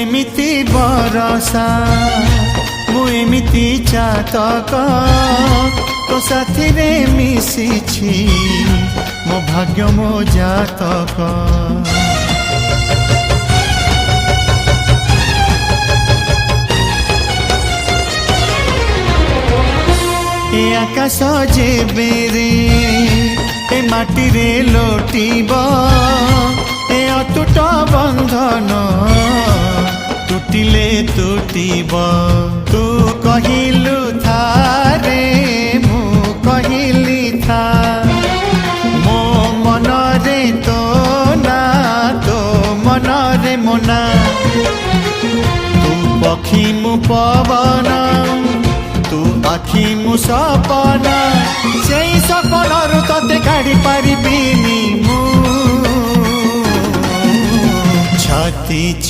एमिति बरसा मु एमिति चातक तो साथी रे मिशिछि मो भाग्य मो जातक। ए आकाश जेबेरे ए माटी रे लोटिब ए अटूट बंधन टूटिले टूटिब। तू कहिलु था रे मु कहिली था मो मन रे तो ना तो मन रे मोना। तू पक्षी मु पवन तू आखि मु सपना से सपन तते काढ़ी पारिबिनी मु छाती।